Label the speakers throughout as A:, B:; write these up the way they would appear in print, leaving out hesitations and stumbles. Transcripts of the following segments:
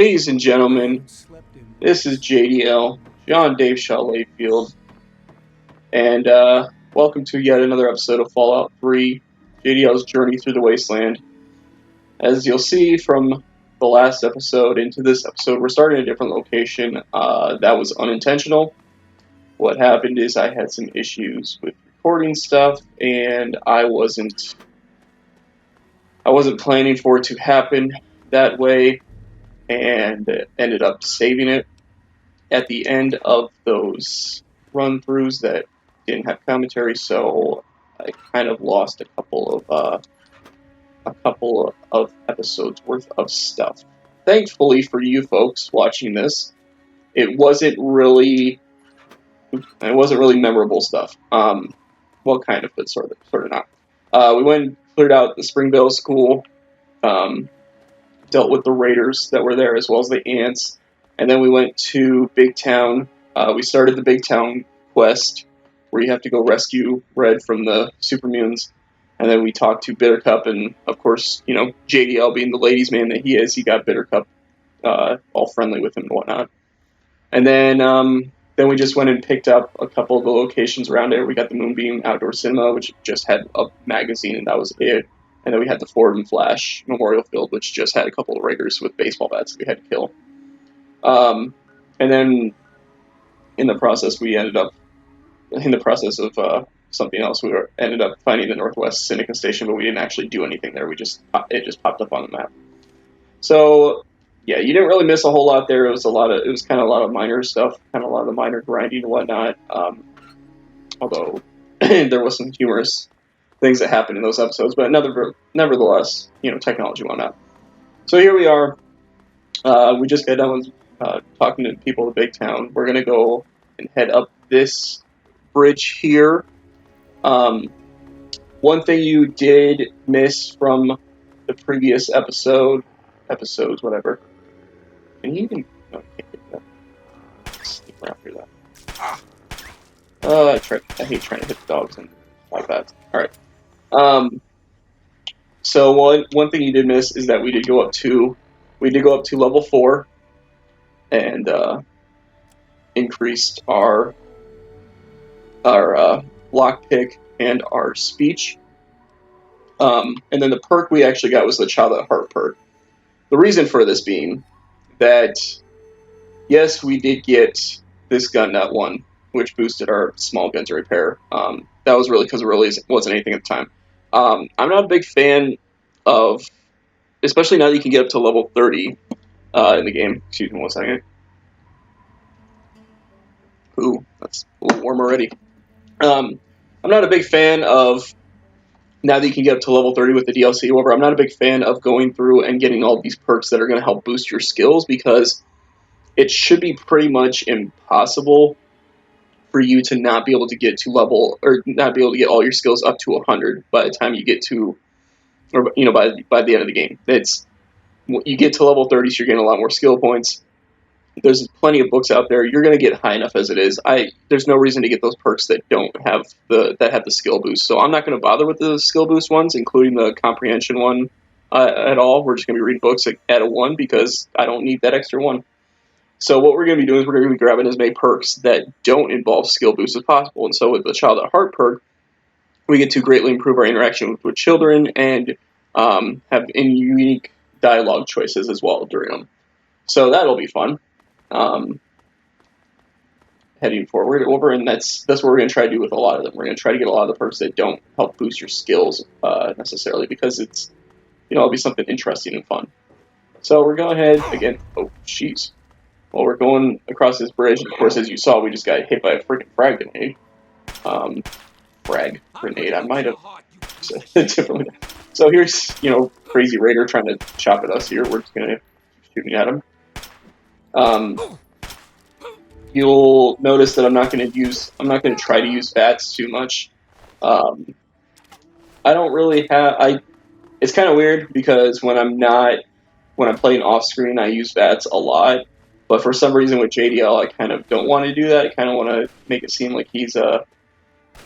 A: Ladies and gentlemen, this is JDL, John Dave Shaw Layfield, and welcome to yet another episode of Fallout 3, JDL's Journey Through the Wasteland. As you'll see from the last episode into this episode, we're starting a different location. That was unintentional. What happened is I had some issues with recording stuff, and I wasn't planning for it to happen that way, and ended up saving it at the end of those run-throughs that didn't have commentary, so I kind of lost a couple of episodes worth of stuff. Thankfully for you folks watching this, it wasn't really memorable stuff. Well, kind of, but sort of not. We went and cleared out the Springvale School, dealt with the raiders that were there as well as the ants, and then we went to Big Town. We started the Big Town quest, where you have to go rescue Red from the supermutants, and then we talked to Bittercup, and of course, you know, JDL being the ladies' man that he is, he got Bittercup all friendly with him and whatnot. And then we just went and picked up a couple of the locations around there. We got the Moonbeam Outdoor Cinema, which just had a magazine, and that was it. And then we had the Ford and Flash Memorial Field, which just had a couple of raiders with baseball bats that we had to kill. And then in the process, of something else, we ended up finding the Northwest Seneca Station, but we didn't actually do anything there. It just popped up on the map. So yeah, you didn't really miss a whole lot there. It was kind of a lot of minor stuff, kind of a lot of the minor grinding and whatnot. Although there was some humorous things that happened in those episodes, but nevertheless, you know, technology went up. So here we are. We just got done with talking to people of the Big Town. We're gonna go and head up this bridge here. One thing you did miss from the previous episodes, whatever. Can you even? No, I can't get that. Sneak around through that. I hate trying to hit the dogs and like that. All right. So one thing you did miss is that we did go up to level 4, and increased our lockpick and our speech. And then the perk we actually got was the Child at Heart perk. The reason for this being that, yes, we did get this gun nut one, which boosted our small guns repair. That was really because it really wasn't anything at the time. I'm not a big fan of, especially now that you can get up to level 30 in the game. Excuse me 1 second. Ooh, that's a little warm already. I'm not a big fan of, now that you can get up to level 30 with the DLC, however, I'm not a big fan of going through and getting all these perks that are going to help boost your skills, because it should be pretty much impossible for you to not be able to get to level, or not be able to get all your skills up to 100 by the time you get to, or you know, by the end of the game. You get to level 30, so you're getting a lot more skill points. There's plenty of books out there. You're going to get high enough as it is. There's no reason to get those perks that have the skill boost. So I'm not going to bother with the skill boost ones, including the comprehension one at all. We're just going to be reading books at a 1 because I don't need that extra 1. So what we're going to be doing is we're going to be grabbing as many perks that don't involve skill boost as possible. And so with the Child at Heart perk, we get to greatly improve our interaction with children and have unique dialogue choices as well during them. So that'll be fun. Heading forward over, and that's what we're going to try to do with a lot of them. We're going to try to get a lot of the perks that don't help boost your skills necessarily, because it's, you know, it'll be something interesting and fun. So we're going ahead again. Oh, jeez. Well, we're going across this bridge, and of course, as you saw, we just got hit by a freaking frag grenade. Frag grenade. I might have said it differently. So here's, you know, crazy raider trying to chop at us here. We're just going to keep shooting at him. You'll notice that I'm not going to try to use VATS too much. I don't really have, it's kind of weird because when I'm playing off screen, I use VATS a lot, but for some reason with JDL, I kind of don't want to do that. I kind of want to make it seem like he's a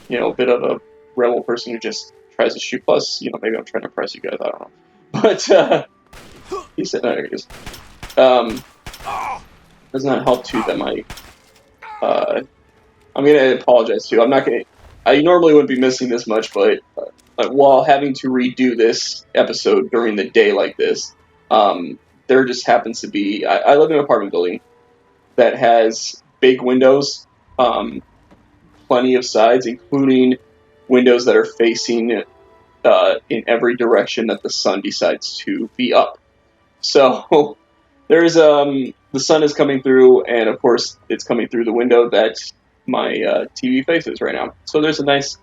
A: bit of a rebel person who just tries to shoot. Plus, you know, maybe I'm trying to impress you guys, I don't know. But, he said, no, there he is. Does not help too that my I'm gonna apologize too. I'm not gonna. I normally wouldn't be missing this much, but while having to redo this episode during the day like this, there just happens to be. I live in an apartment building that has big windows, plenty of sides, including windows that are facing in every direction that the sun decides to be up. So there's the sun is coming through, and of course it's coming through the window that my TV faces right now. So there's a nice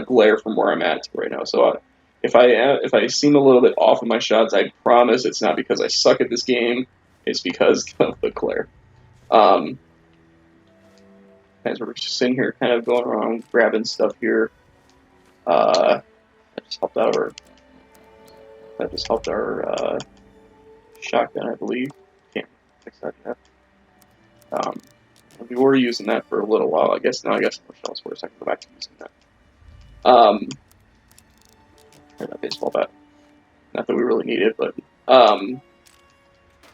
A: glare from where I'm at right now. So if I seem a little bit off of my shots, I promise it's not because I suck at this game. It's because of the glare. As we're just sitting here, kind of going around grabbing stuff here. That just helped our shotgun, I believe. Can't fix that yet. We were using that for a little while. I guess more shells for a second. Go back to using that. That baseball bat. Not that we really need it, but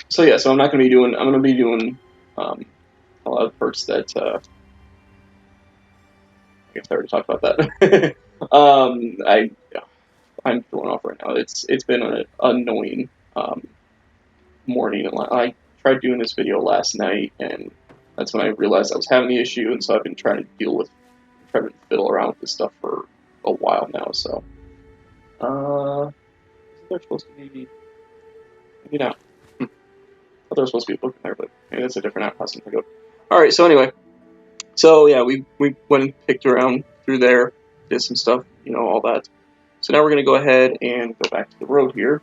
A: so yeah. So I'm gonna be doing a lot of perks that. I guess I already talked about that. I'm throwing off right now. It's been an annoying morning. I tried doing this video last night, and that's when I realized I was having the issue, and so I've been trying to fiddle around with this stuff for a while now. So, they're supposed to be maybe not. I thought there was supposed to be a book in there, but maybe that's a different app. All right. So anyway, yeah, we went and picked around through there, did some stuff, all that. So now we're going to go ahead and go back to the road here,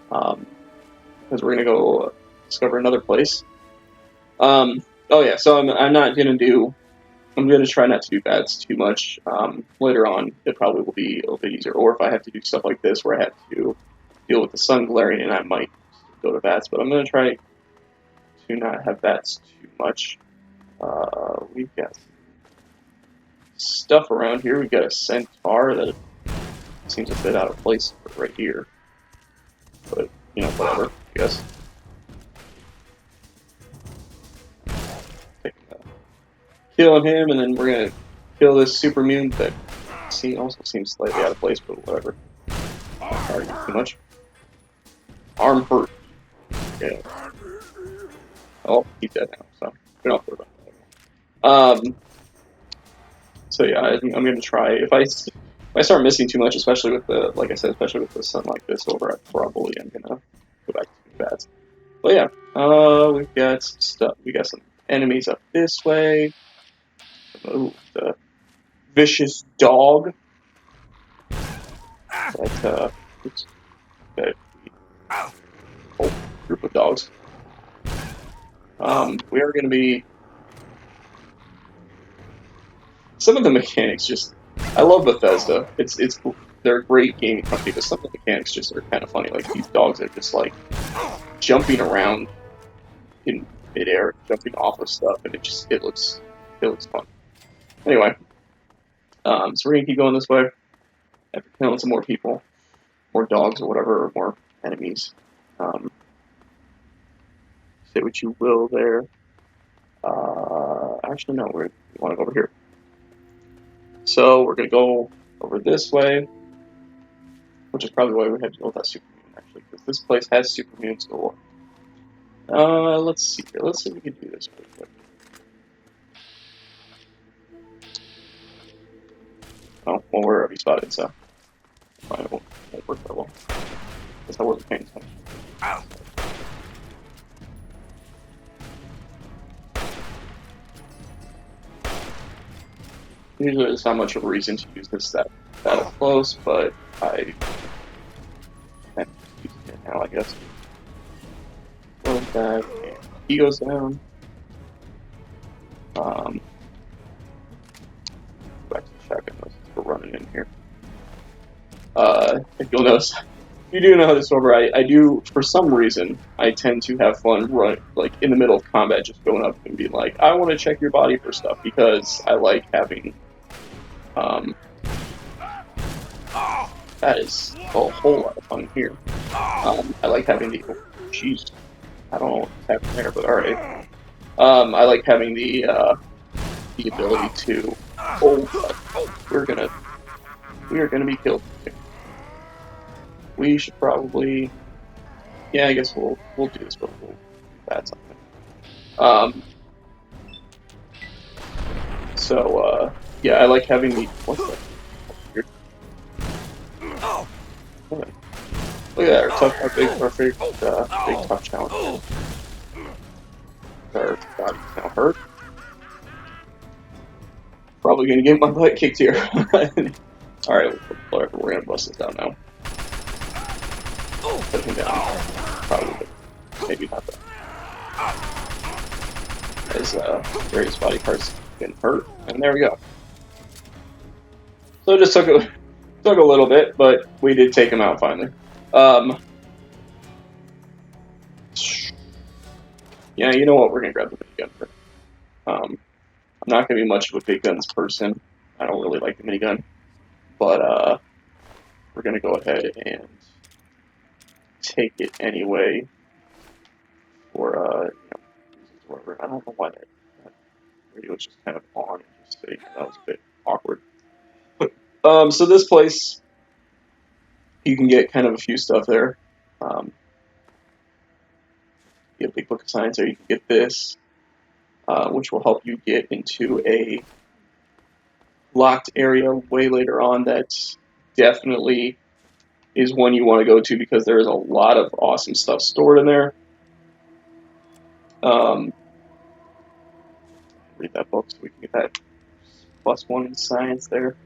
A: because we're going to go discover another place. Oh yeah, so I'm going to try not to do bats too much. Later on, it probably will be a little bit easier. Or if I have to do stuff like this where I have to deal with the sun glaring, and I might go to bats. But I'm going to try to not have bats too much. We've got stuff around here. We've got a centaur that seems a bit out of place right here. But, whatever, I guess. Killing him, and then we're going to kill this super mutant that also seems slightly out of place, but whatever. Not too much. Arm hurt. Yeah. Oh, he's dead now, so we don't have to worry about that. So yeah, I'm going to try, if I start missing too much, especially with the sun like this over, probably I'm going to go back to the bats. But yeah, we've got some stuff. We got some enemies up this way. Oh, the vicious dog. That whole group of dogs. We are going to be. Some of the mechanics just. I love Bethesda. They're a great gaming company, but some of the mechanics just are kind of funny. Like these dogs are just like jumping around in midair, jumping off of stuff, and it looks fun. Anyway, so we're gonna keep going this way. After killing some more people, more dogs or whatever, or more enemies. Say what you will there. Actually, no, we want to go over here. So we're gonna go over this way, which is probably why we had to go with that super mutant, actually, because this place has super mutants galore. Let's see here. Let's see if we can do this real quick. Oh, well, we're already spotted, so fine, it won't work that well. Guess I wasn't paying attention. Ow. Usually there's not much of a reason to use this that up close, but I can't use it now, I guess. Go back, and he goes down. Back to the shotgun. We're running in here. If you'll notice, you do know this over. I do, for some reason, I tend to have fun like in the middle of combat, just going up and being like, I want to check your body for stuff, because I like having, that is a whole lot of fun here. I like having the, jeez, I don't know what's happening there, but alright. I like having the ability to... Oh, God. We are gonna be killed. We should probably... Yeah, I guess we'll do this, but we'll add something. Yeah, I like having the... What's that? Weird. Look at that, our big tough challenge. Our body's now hurt. Probably gonna get my butt kicked here. Alright, we're gonna bust this down now. Put him down. Probably, maybe not that. As various body parts getting hurt, and there we go. So it just took a little bit, but we did take him out finally. Yeah, you know what? We're gonna grab the minigun first. I'm not gonna be much of a big guns person. I don't really like the minigun, but we're gonna go ahead and take it anyway. For whatever. I don't know why that radio was just kind of on and just sitting. That was a bit awkward. So this place, you can get kind of a few stuff there. You get a big book of science there. You can get this, which will help you get into a locked area way later on. That definitely is one you want to go to because there is a lot of awesome stuff stored in there. Read that book so we can get that +1 in science there.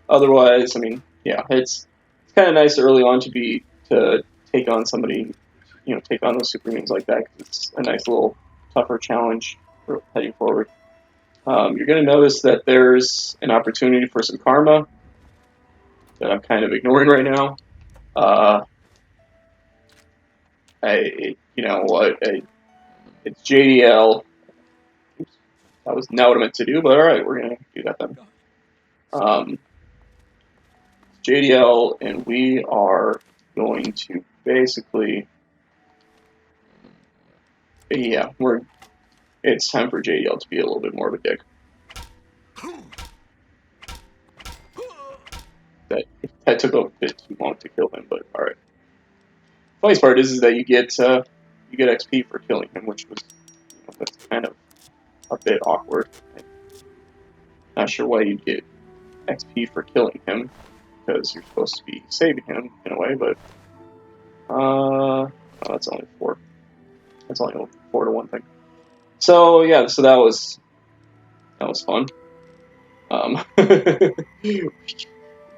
A: Otherwise, I mean, yeah, it's kind of nice early on to take on somebody, take on those super mutants like that because it's a nice little tougher challenge for heading forward. You're going to notice that there's an opportunity for some karma that I'm kind of ignoring right now. It's JDL. Oops, that was not what I meant to do, but all right, we're going to do that then. JDL, and we are going to basically, yeah, it's time for JDL to be a little bit more of a dick. That took a bit too long to kill him, but all right. Funniest part is that you get XP for killing him, which was that's kind of a bit awkward. Not sure why you get XP for killing him because you're supposed to be saving him in a way, but oh, that's only 4. That's only a 4 to 1 thing. So yeah, so that was fun.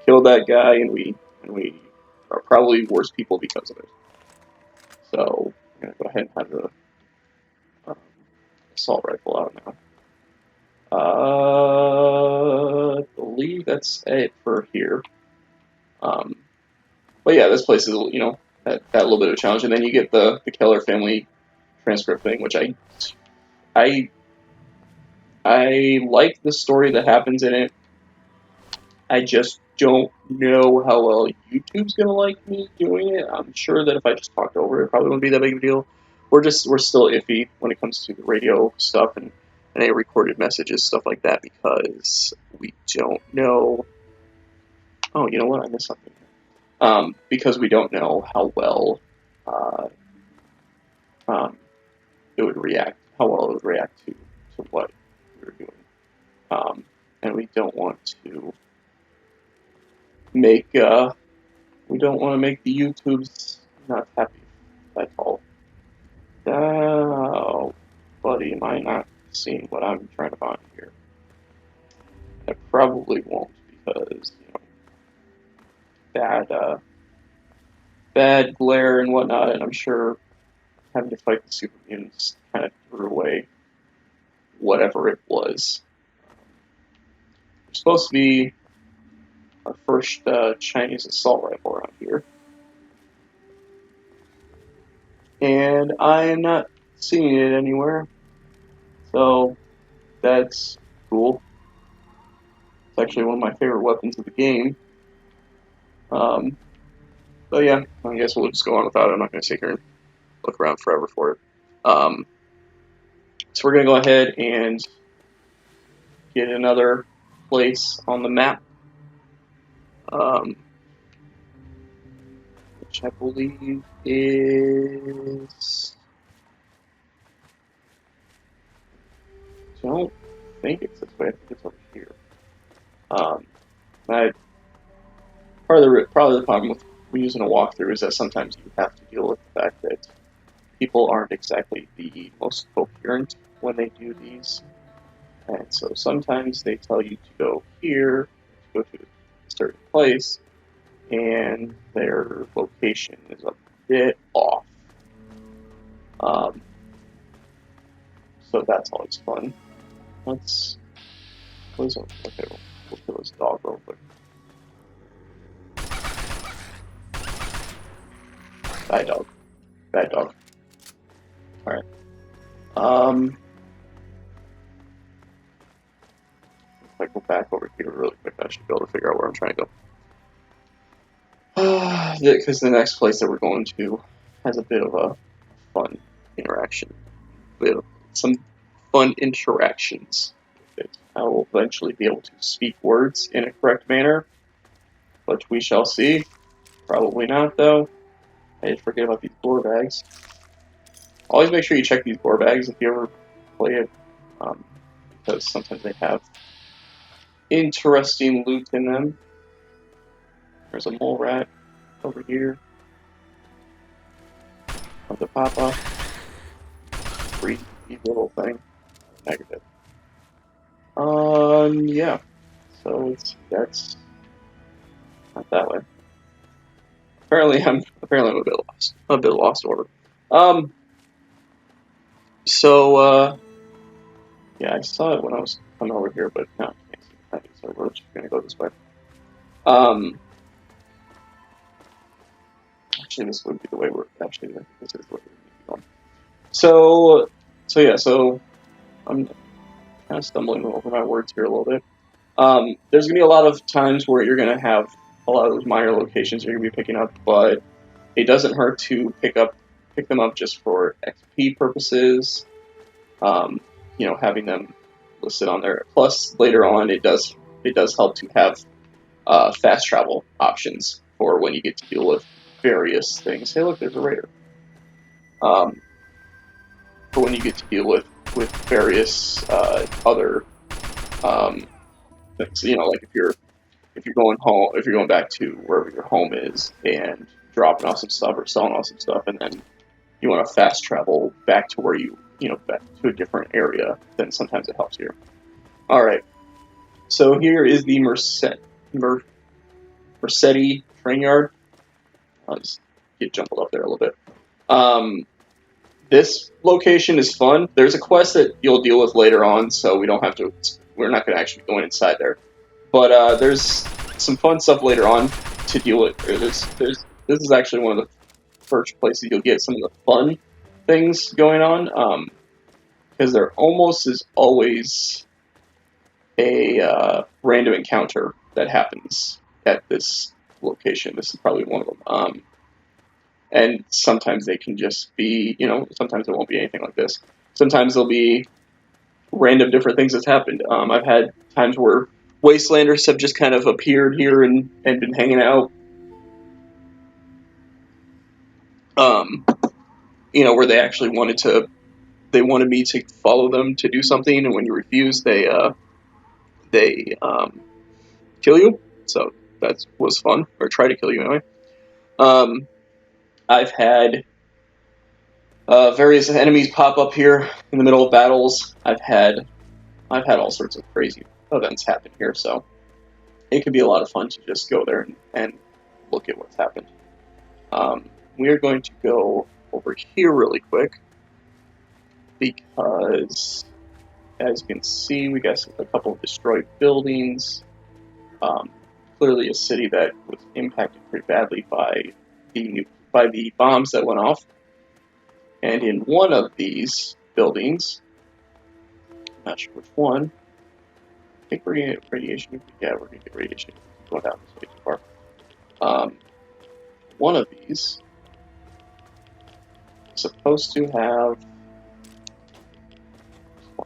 A: Killed that guy, and we are probably worse people because of it. So I'm gonna go ahead and have the assault rifle out now. I believe that's it for here. But yeah, this place is that little bit of a challenge, and then you get the Keller family transcript thing, which I like the story that happens in it. I just don't know how well YouTube's gonna like me doing it. I'm sure that if I just talked over it, probably wouldn't be that big of a deal. We're still iffy when it comes to the radio stuff and any recorded messages, stuff like that, because we don't know. Oh, you know what? I missed something. Because we don't know how well it would react, how well it would react to what we were doing, and we don't want to make the YouTubes not happy. That's all. Oh, buddy, am I not seeing what I'm trying to find here? I probably won't because bad glare and whatnot, and I'm sure having to fight the super mutants kind of threw away whatever it was. It's supposed to be our first Chinese assault rifle around here. And I am not seeing it anywhere. So that's cool. It's actually one of my favorite weapons of the game. So So yeah, I guess we'll just go on without it. I'm not going to sit here and look around forever for it. So we're going to go ahead and get another place on the map, which I believe I don't think it's this way. I think it's over here. I, probably the problem with using a walkthrough is that sometimes you have to deal with the fact that people aren't exactly the most coherent when they do these. And so sometimes they tell you to go here, to go to a certain place, and their location is a bit off. So that's always fun. Let's close up. Okay, we'll kill this dog real quick. Bad dog. Bad dog. Alright. If I go back over here really quick, I should be able to figure out where I'm trying to go. Because the next place that we're going to has a bit of a fun interaction. Some fun interactions with it. I will eventually be able to speak words in a correct manner, but we shall see. Probably not, though. I did forget about these gore bags. Always make sure you check these gore bags if you ever play it, because sometimes they have interesting loot in them. There's a mole rat over here. Of the papa. Freaky little thing. Negative. Yeah. So that's not that way. Apparently I'm a bit lost. A bit lost order. Yeah, I saw it when I was coming over here, but now I can't see it, so we're just gonna go this way. Actually, this would be the way we're actually. This is the way we're going. So I'm kind of stumbling over my words here a little bit. There's gonna be a lot of times where you're gonna have a lot of those minor locations you're gonna be picking up, but it doesn't hurt to pick them up just for XP purposes. Having them listed on there. Plus, later on, it does help to have fast travel options for when you get to deal with various things. Hey, look, there's a raider. For when you get to deal with various other things. Like if you're going home, if you're going back to wherever your home is and dropping off some stuff or selling off some stuff, and then you want to fast travel back to where back to a different area, then sometimes it helps here. All right. So here is the Mercedes train yard. I'll just get jumbled up there a little bit. This location is fun. There's a quest that you'll deal with later on, so we're not going to actually go inside there. But there's some fun stuff later on to deal with. This is actually one of the first places you'll get some of the fun things going on, because there almost is always a random encounter that happens at this location. This is probably one of them. And sometimes they can just be, sometimes it won't be anything like this. Sometimes there'll be random different things that's happened. I've had times where Wastelanders have just kind of appeared here and been hanging out. Where they actually wanted me to follow them to do something, and when you refuse, they kill you. So that was fun, or try to kill you anyway. I've had various enemies pop up here in the middle of battles. I've had all sorts of crazy events happen here, so it can be a lot of fun to just go there and look at what's happened. We are going to go over here really quick because, as you can see, we got a couple of destroyed buildings. Clearly a city that was impacted pretty badly by the bombs that went off. And in one of these buildings, I'm not sure which one, I think we're going to get radiation. Yeah, we're going to get radiation. Going down this way too far. one of these is supposed to have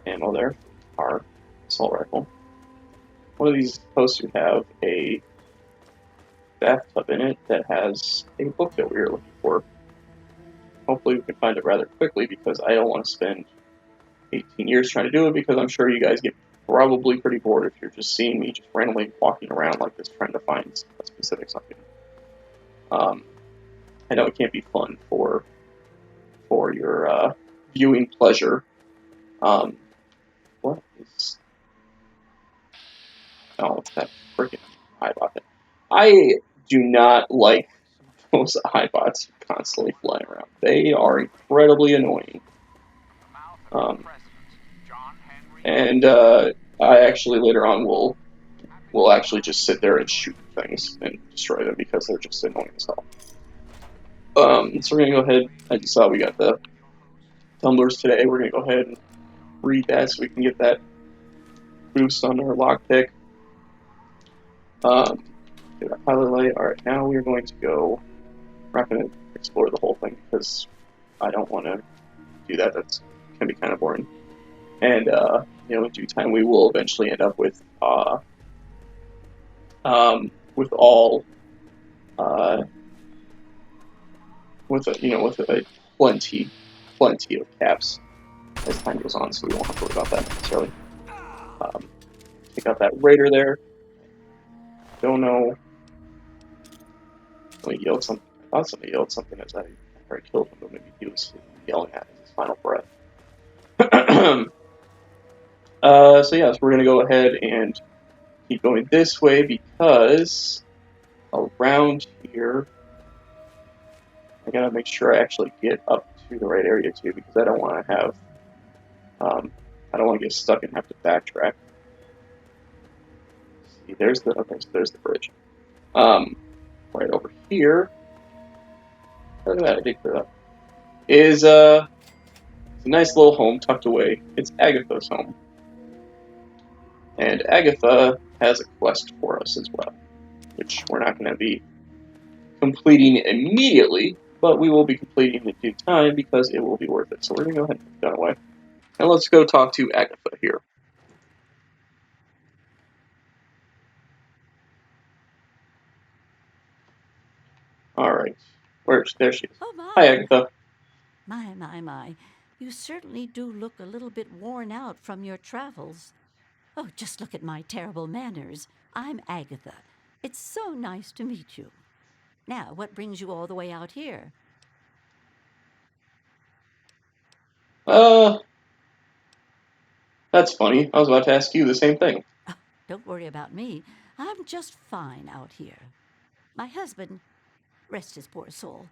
A: ammo there, our assault rifle. One of these is supposed to have a bathtub in it that has a book that we were looking for. Hopefully we can find it rather quickly, because I don't want to spend 18 years trying to do it, because I'm sure you guys get probably pretty bored if you're just seeing me just randomly walking around like this trying to find a specific something. I know it can't be fun for your viewing pleasure. What is... Oh, it's that freaking iBot thing. I do not like those iBots constantly flying around. They are incredibly annoying. And I actually later on will actually just sit there and shoot things and destroy them because they're just annoying as hell. So we're gonna go ahead. I just saw we got the tumblers today. We're gonna go ahead and read that so we can get that boost on our lockpick. Get our pilot light. Alright, now we're going to go. We're not going to explore the whole thing because I don't want to do that. That's can be kind of boring. And in due time, we will eventually end up with all with a plenty of caps as time goes on, so we won't have to worry about that necessarily. Take out that raider there. Don't know. Somebody yelled something. I thought somebody yelled something as I killed him, but maybe he was yelling at his final breath. So we're going to go ahead and keep going this way, because around here, I got to make sure I actually get up to the right area too, because I don't want to have, I don't want to get stuck and have to backtrack. See, there's the bridge. Right over here, look at that, I did clear that. Is a nice little home tucked away. It's Agatha's home. And Agatha has a quest for us as well, which we're not going to be completing immediately, but we will be completing in due time because it will be worth it. So we're going to go ahead and put that away. And let's go talk to Agatha here. Alright. There she is.
B: Oh, my.
A: Hi, Agatha.
B: My. You certainly do look a little bit worn out from your travels. Oh, just look at my terrible manners. I'm Agatha. It's so nice to meet you. Now, what brings you all the way out here?
A: That's funny. I was about to ask you the same thing.
B: Oh, don't worry about me. I'm just fine out here. My husband, rest his poor soul,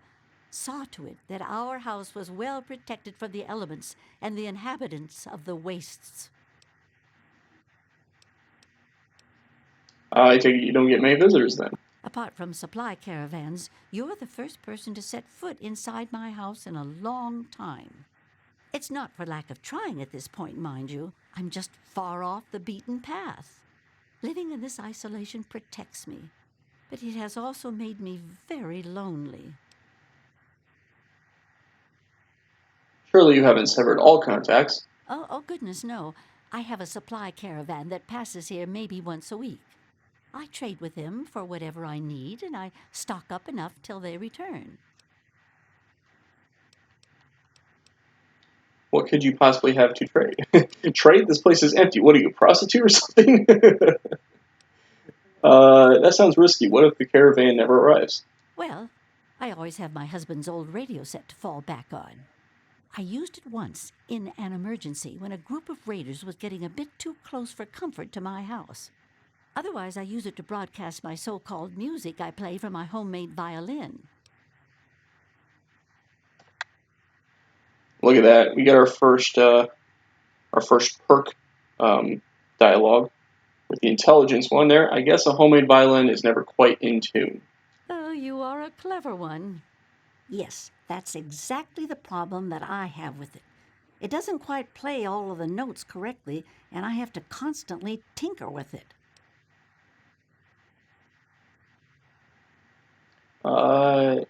B: saw to it that our house was well protected from the elements and the inhabitants of the wastes.
A: I take it you don't get many visitors then.
B: Apart from supply caravans, you're the first person to set foot inside my house in a long time. It's not for lack of trying at this point, mind you. I'm just far off the beaten path. Living in this isolation protects me, but it has also made me very lonely.
A: Surely you haven't severed all contacts.
B: Oh, goodness, no. I have a supply caravan that passes here maybe once a week. I trade with them for whatever I need, and I stock up enough till they return.
A: What could you possibly have to trade? Trade? This place is empty. What are you, a prostitute or something? That sounds risky. What if the caravan never arrives?
B: Well, I always have my husband's old radio set to fall back on. I used it once in an emergency when a group of raiders was getting a bit too close for comfort to my house. Otherwise, I use it to broadcast my so-called music I play from my homemade violin.
A: Look at that. We got our first perk dialogue with the intelligence one there. I guess a homemade violin is never quite in tune.
B: Oh, you are a clever one. Yes, that's exactly the problem that I have with it. It doesn't quite play all of the notes correctly, and I have to constantly tinker with it.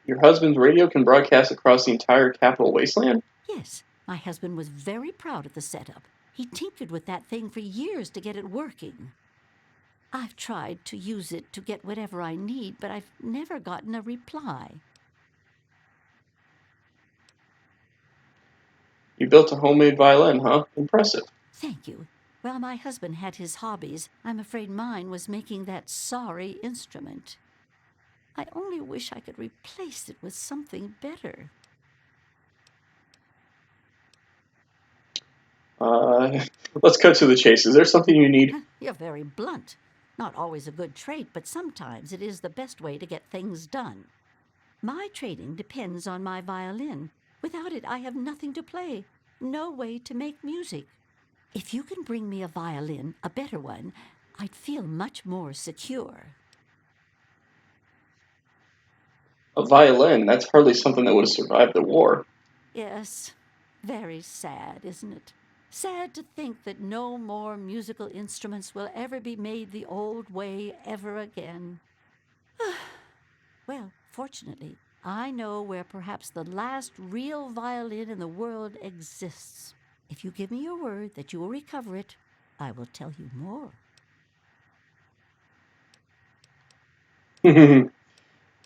A: Your husband's radio can broadcast across the entire capital Wasteland?
B: Yes, my husband was very proud of the setup. He tinkered with that thing for years to get it working. I've tried to use it to get whatever I need, but I've never gotten a reply.
A: You built a homemade violin, huh? Impressive.
B: Thank you. Well, my husband had his hobbies. I'm afraid mine was making that sorry instrument. I only wish I could replace it with something better.
A: Let's cut to the chase. Is there something you need?
B: You're very blunt. Not always a good trait, but sometimes it is the best way to get things done. My trading depends on my violin. Without it, I have nothing to play, no way to make music. If you can bring me a violin, a better one, I'd feel much more secure.
A: A violin? That's hardly something that would have survived the war.
B: Yes, very sad, isn't it? Sad to think that no more musical instruments will ever be made the old way ever again. Well, fortunately, I know where perhaps the last real violin in the world exists. If you give me your word that you will recover it, I will tell you more.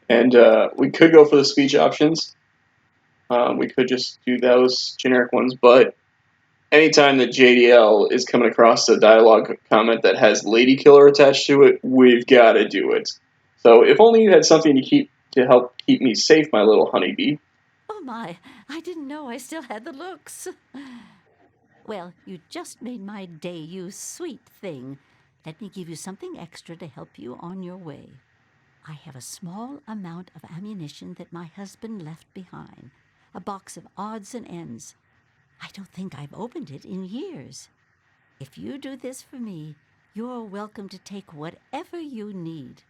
A: And we could go for the speech options. We could just do those generic ones, but anytime that JDL is coming across a dialogue comment that has Lady Killer attached to it, we've got to do it. So if only you had something to help keep me safe, my little honeybee.
B: Oh my, I didn't know I still had the looks. Well, you just made my day, you sweet thing. Let me give you something extra to help you on your way. I have a small amount of ammunition that my husband left behind, a box of odds and ends. I don't think I've opened it in years. If you do this for me, you're welcome to take whatever you need.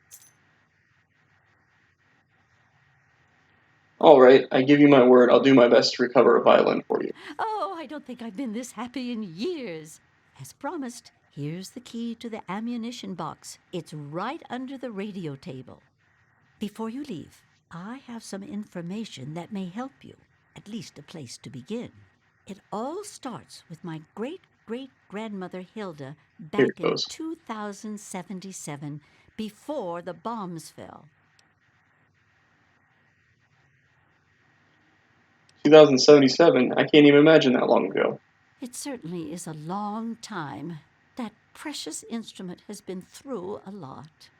A: All right, I give you my word. I'll do my best to recover a violin for you.
B: Oh, I don't think I've been this happy in years. As promised, here's the key to the ammunition box. It's right under the radio table. Before you leave, I have some information that may help you, at least a place to begin. It all starts with my great-great-grandmother Hilda back in 2077, before the bombs fell.
A: 2077? I can't even imagine that long ago.
B: It certainly is a long time. That precious instrument has been through a lot.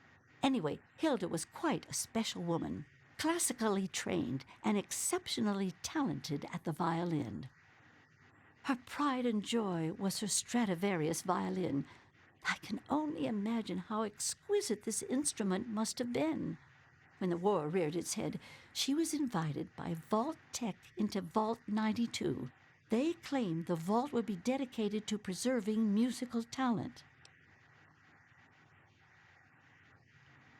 B: Anyway, Hilda was quite a special woman, classically trained and exceptionally talented at the violin. Her pride and joy was her Stradivarius violin. I can only imagine how exquisite this instrument must have been. When the war reared its head, she was invited by Vault Tech into Vault 92. They claimed the vault would be dedicated to preserving musical talent.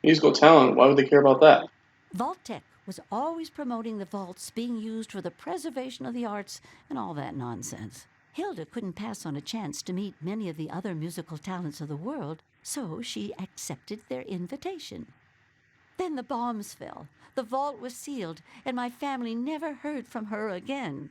A: Musical talent? Why would they care about that?
B: Vault Tech was always promoting the vaults being used for the preservation of the arts and all that nonsense. Hilda couldn't pass on a chance to meet many of the other musical talents of the world, so she accepted their invitation. Then the bombs fell, the vault was sealed, and my family never heard from her again.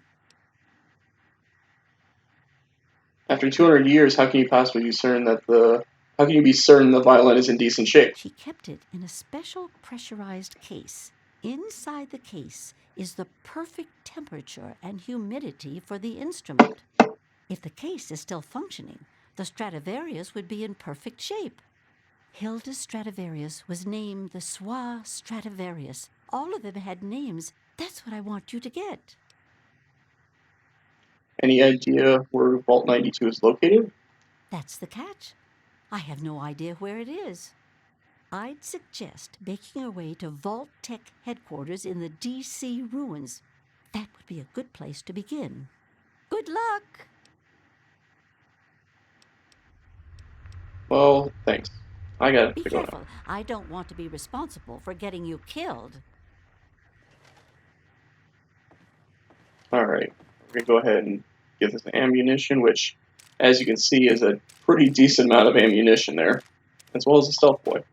A: After 200 years, how can you possibly be certain how can you be certain the violin is in decent shape?
B: She kept it in a special pressurized case. Inside the case is the perfect temperature and humidity for the instrument. If the case is still functioning, the Stradivarius would be in perfect shape. Hilda's Stradivarius was named the Swa Stradivarius. All of them had names. That's what I want you to get.
A: Any idea where Vault 92 is located?
B: That's the catch. I have no idea where it is. I'd suggest making your way to Vault Tech headquarters in the D.C. ruins. That would be a good place to begin. Good luck!
A: Well, thanks. I got
B: Be
A: to go now.
B: careful. I don't want to be responsible for getting you killed.
A: All right, we're going to go ahead and get this ammunition, which, as you can see, is a pretty decent amount of ammunition there, as well as a stealth boy.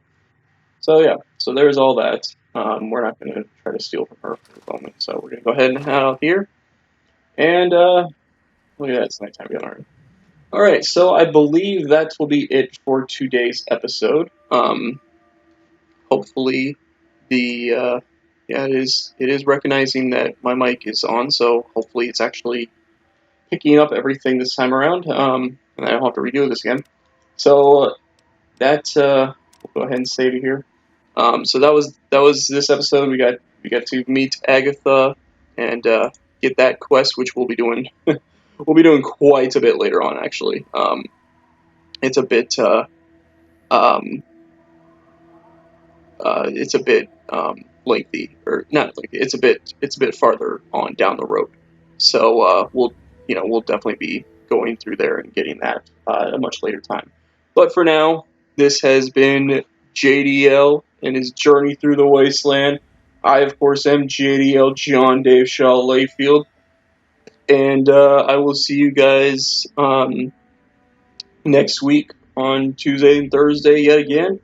A: So yeah, so there's all that. We're not going to try to steal from her for the moment. So we're going to go ahead and head out here. And look at that, it's nighttime again already. All right, so I believe that will be it for today's episode. Hopefully, the yeah, it is recognizing that my mic is on, so hopefully it's actually picking up everything this time around. And I don't have to redo this again. So that we'll go ahead and save it here. So that was this episode. We got to meet Agatha and get that quest, which we'll be doing. We'll be doing quite a bit later on, actually. It's a bit um, it's a bit lengthy, or not lengthy. It's a bit farther on down the road. So we'll definitely be going through there and getting that at a much later time. But for now, this has been JDL and his journey through the wasteland. I, of course, am JDL John Dave Shaw Layfield, and I will see you guys next week on Tuesday and Thursday yet again.